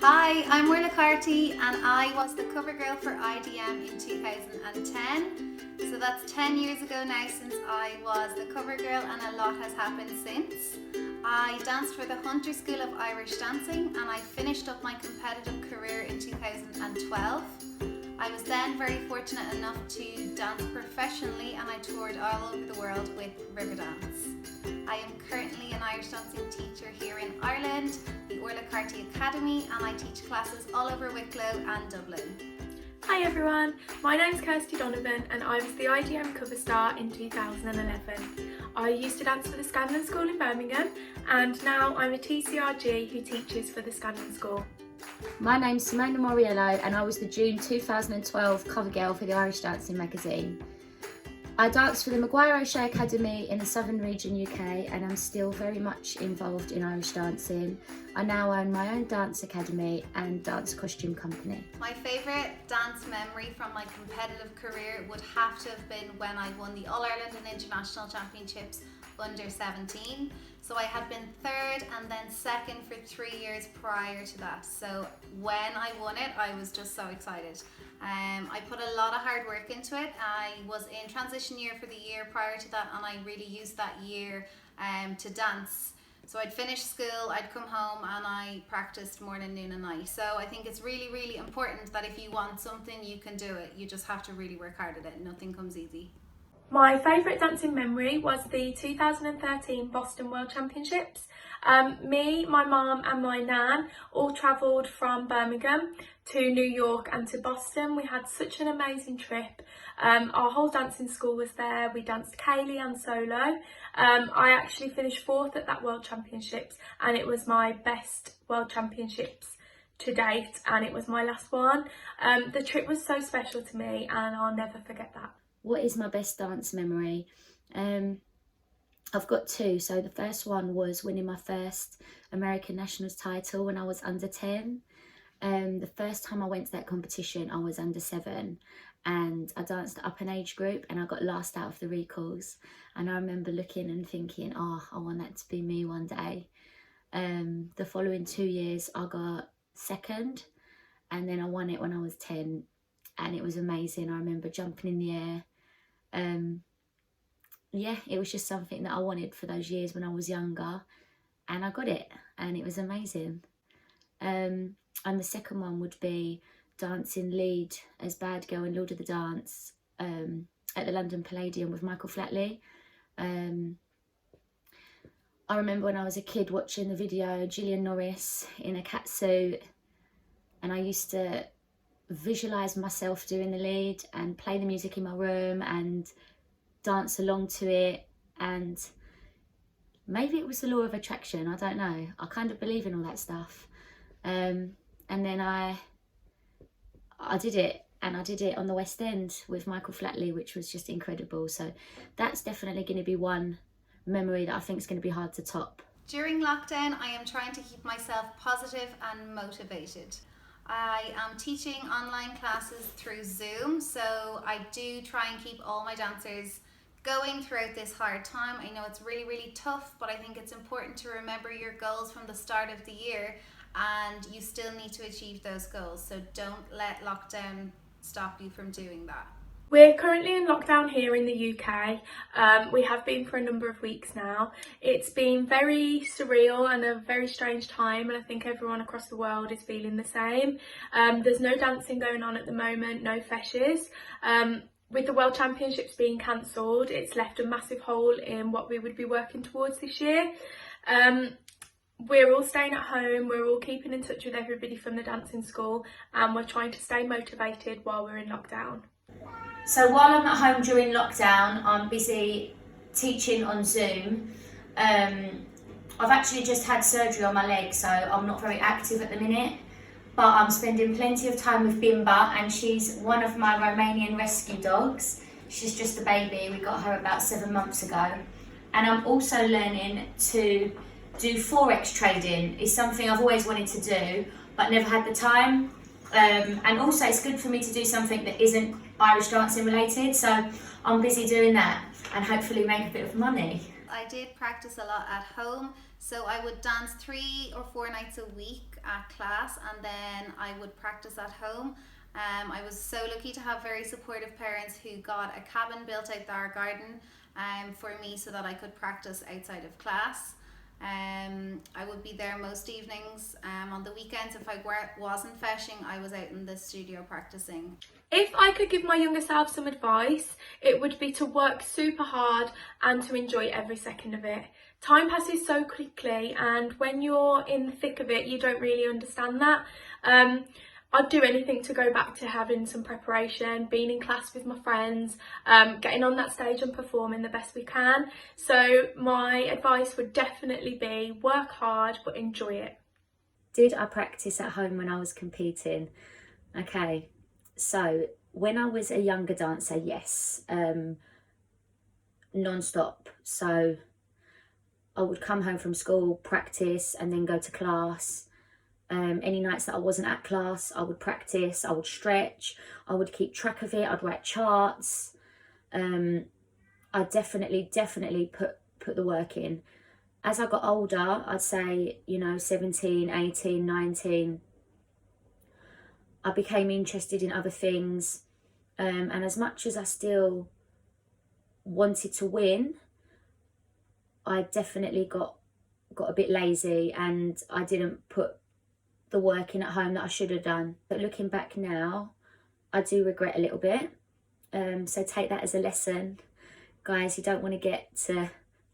Hi, I'm Orla Carty and I was the cover girl for IDM in 2010. So that's 10 years ago now since I was the cover girl, and a lot has happened since. I danced for the Hunter School of Irish Dancing and I finished up my competitive career in 2012. I was then very fortunate enough to dance professionally and I toured all over the world with Riverdance. I am currently an Irish dancing teacher here in Ireland, the Orla Carty Academy, and I teach classes all over Wicklow and Dublin. Hi everyone, my name's Kirsty Donovan and I was the IDM cover star in 2011. I used to dance for the Scanlon School in Birmingham and now I'm a TCRG who teaches for the Scanlon School. My name's Simona Mauriello and I was the June 2012 cover girl for the Irish Dancing magazine. I danced for the Maguire O'Shea Academy in the Southern Region UK and I'm still very much involved in Irish dancing. I now own my own dance academy and dance costume company. My favourite dance memory from my competitive career would have to have been when I won the All-Ireland and International Championships under 17. So I had been third and then second for 3 years prior to that. So when I won it, I was just so excited. I put a lot of hard work into it. I was in transition year for the year prior to that and I really used that year to dance. So I'd finish school, I'd come home and I practiced morning, noon and night. So I think it's really, really important that if you want something, you can do it. You just have to really work hard at it. Nothing comes easy. My favourite dancing memory was the 2013 Boston World Championships. Me, my mum and my nan all travelled from Birmingham to New York and to Boston. We had such an amazing trip. Our whole dancing school was there. We danced Cayley and solo. I actually finished 4th at that World Championships and it was my best World Championships to date and it was my last one. The trip was so special to me and I'll never forget that. What is my best dance memory? I've got two. So the first one was winning my first American Nationals title when I was under 10. The first time I went to that competition, I was under 7 and I danced up an age group and I got last out of the recalls. And I remember looking and thinking, oh, I want that to be me one day. The following 2 years, I got second and then I won it when I was 10 and it was amazing. I remember jumping in the air. Yeah, it was just something that I wanted for those years when I was younger and I got it and it was amazing. And the second one would be dancing lead as bad girl in Lord of the Dance at the London Palladium with Michael Flatley. I remember when I was a kid watching the video, Gillian Norris in a cat suit, and I used to visualise myself doing the lead and play the music in my room and dance along to it. And maybe it was the law of attraction, I don't know. I kind of believe in all that stuff. And then I did it, and I did it on the West End with Michael Flatley, which was just incredible. So that's definitely going to be one memory that I think is going to be hard to top. During lockdown, I am trying to keep myself positive and motivated. I am teaching online classes through Zoom, so I do try and keep all my dancers going throughout this hard time. I know it's really, really tough, but I think it's important to remember your goals from the start of the year and you still need to achieve those goals. So don't let lockdown stop you from doing that. We're currently in lockdown here in the UK. We have been for a number of weeks now. It's been very surreal and a very strange time, and I think everyone across the world is feeling the same. There's no dancing going on at the moment, no feshes. With the World Championships being cancelled, it's left a massive hole in what we would be working towards this year. We're all staying at home, we're all keeping in touch with everybody from the dancing school, and we're trying to stay motivated while we're in lockdown. So while I'm at home during lockdown, I'm busy teaching on Zoom. I've actually just had surgery on my leg, so I'm not very active at the minute. but I'm spending plenty of time with Bimba, and she's one of my Romanian rescue dogs. She's just a baby, we got her about 7 months ago. And I'm also learning to do Forex trading. It's something I've always wanted to do, but never had the time. And also it's good for me to do something that isn't Irish dancing related, so I'm busy doing that and hopefully make a bit of money. I did practice a lot at home, so I would dance 3 or 4 nights a week at class, and then I would practice at home. I was so lucky to have very supportive parents who got a cabin built out our garden for me so that I could practice outside of class. I would be there most evenings. On the weekends, if I wasn't feshing, I was out in the studio practicing. If I could give my younger self some advice, it would be to work super hard and to enjoy every second of it. Time passes so quickly, and when you're in the thick of it, you don't really understand that. I'd do anything to go back to having some preparation, being in class with my friends, getting on that stage and performing the best we can. So my advice would definitely be work hard but enjoy it. Did I practice at home when I was competing? Okay, so when I was a younger dancer, yes, non-stop. So I would come home from school, practice, and then go to class. Any nights that I wasn't at class, I would practice, I would stretch, I would keep track of it, I'd write charts. I definitely put the work in. As I got older, I'd say, 17, 18, 19, I became interested in other things. And as much as I still wanted to win, I definitely got a bit lazy, and I didn't put the work in at home that I should have done. But looking back now, I do regret a little bit. So take that as a lesson. Guys, you don't want to get to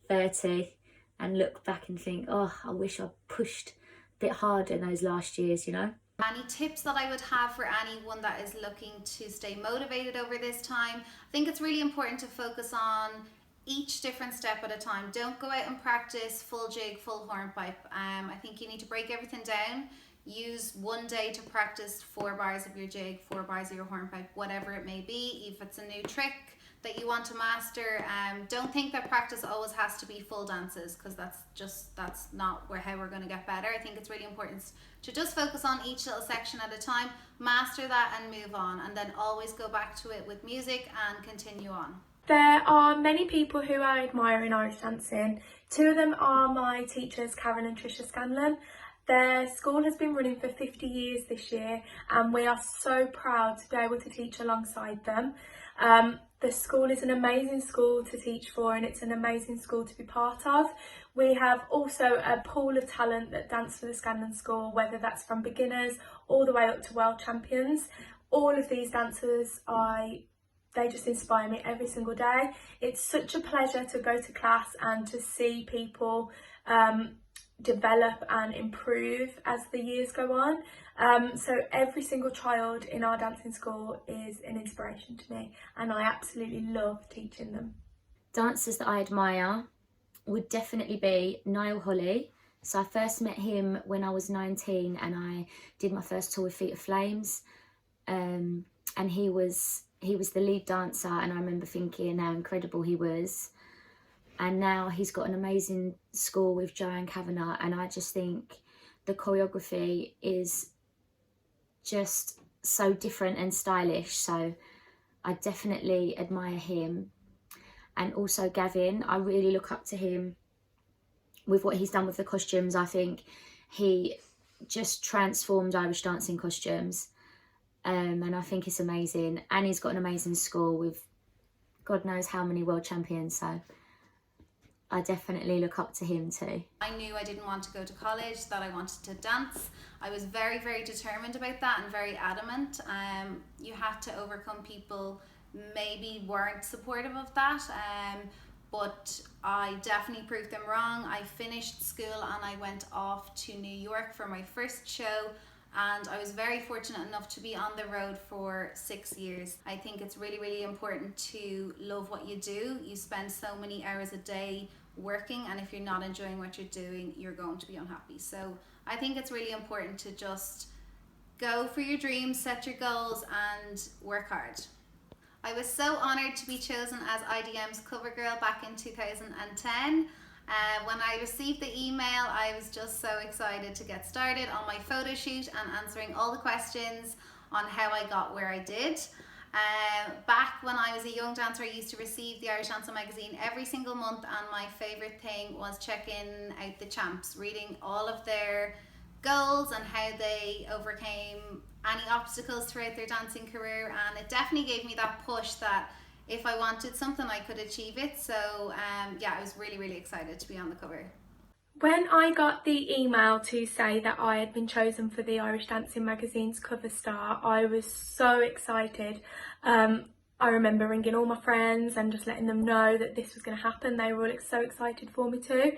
30 and look back and think, oh, I wish I pushed a bit harder in those last years, Any tips that I would have for anyone that is looking to stay motivated over this time? I think it's really important to focus on each different step at a time. Don't go out and practice full jig, full hornpipe. I think you need to break everything down. Use one day to practice 4 bars of your jig, 4 bars of your hornpipe, whatever it may be. If it's a new trick that you want to master, don't think that practice always has to be full dances, because that's not how we're going to get better. I think it's really important to just focus on each little section at a time, master that and move on, and then always go back to it with music and continue on. There are many people who I admire in Irish dancing. 2 of them are my teachers, Karen and Trisha Scanlon. Their school has been running for 50 years this year, and we are so proud to be able to teach alongside them. The school is an amazing school to teach for, and it's an amazing school to be part of. We have also a pool of talent that dance for the Scanlon School, whether that's from beginners all the way up to world champions. All of these dancers, they just inspire me every single day. It's such a pleasure to go to class and to see people develop and improve as the years go on. So every single child in our dancing school is an inspiration to me, and I absolutely love teaching them. Dancers that I admire would definitely be Niall Holley. So I first met him when I was 19, and I did my first tour with Feet of Flames, and he was the lead dancer, and I remember thinking how incredible he was. And now he's got an amazing school with Joanne Kavanagh, and I just think the choreography is just so different and stylish. So I definitely admire him. And also Gavin, I really look up to him with what he's done with the costumes. I think he just transformed Irish dancing costumes, and I think it's amazing. And he's got an amazing school with God knows how many world champions, so I definitely look up to him too. I knew I didn't want to go to college, that I wanted to dance. I was very, very determined about that and very adamant. You had to overcome people maybe weren't supportive of that, but I definitely proved them wrong. I finished school and I went off to New York for my first show, and I was very fortunate enough to be on the road for 6 years. I think it's really, really important to love what you do. You spend so many hours a day working, and if you're not enjoying what you're doing, you're going to be unhappy. So I think it's really important to just go for your dreams, set your goals and work hard. I was so honoured to be chosen as IDM's cover girl back in 2010. When I received the email, I was just so excited to get started on my photo shoot and answering all the questions on how I got where I did. Back when I was a young dancer, I used to receive the Irish Dancing magazine every single month, and my favourite thing was checking out the champs, reading all of their goals and how they overcame any obstacles throughout their dancing career, and it definitely gave me that push that if I wanted something I could achieve it. So yeah, I was really excited to be on the cover. When I got the email to say that I had been chosen for the Irish Dancing magazine's cover star, I was so excited. I remember ringing all my friends and just letting them know that this was going to happen. They were all so excited for me too.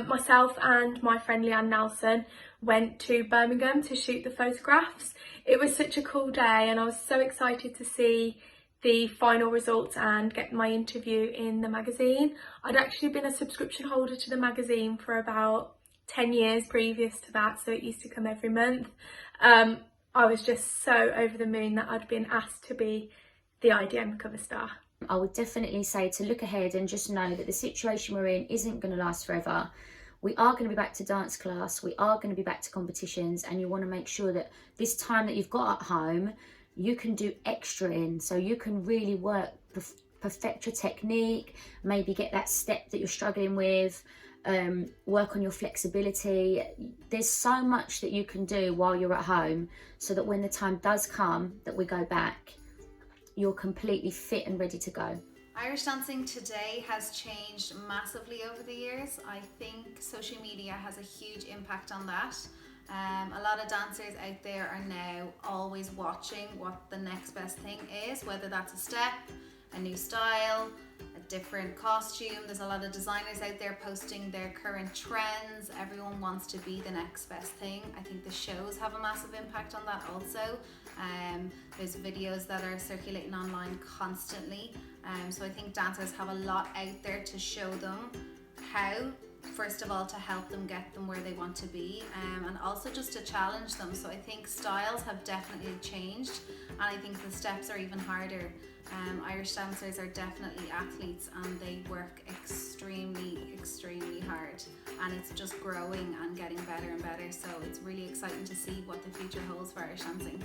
Myself and my friend Leanne Nelson went to Birmingham to shoot the photographs. It was such a cool day and I was so excited to see the final results and get my interview in the magazine. I'd actually been a subscription holder to the magazine for about 10 years previous to that, so it used to come every month. I was just so over the moon that I'd been asked to be the IDM cover star. I would definitely say to look ahead and just know that the situation we're in isn't going to last forever. We are going to be back to dance class, we are going to be back to competitions, and you want to make sure that this time that you've got at home, you can do extra in, so you can really work, perfect your technique, maybe get that step that you're struggling with, work on your flexibility. There's so much that you can do while you're at home, so that when the time does come that we go back, you're completely fit and ready to go. Irish dancing today has changed massively over the years. I think social media has a huge impact on that. A lot of dancers out there are now always watching what the next best thing is, whether that's a step, a new style, a different costume. There's a lot of designers out there posting their current trends. Everyone wants to be the next best thing. I think the shows have a massive impact on that also. There's videos that are circulating online constantly. So I think dancers have a lot out there to show them how, first of all, to help them get them where they want to be, and also just to challenge them. So I think styles have definitely changed, and I think the steps are even harder. Irish dancers are definitely athletes and they work extremely hard, and it's just growing and getting better and better. So it's really exciting to see what the future holds for Irish dancing.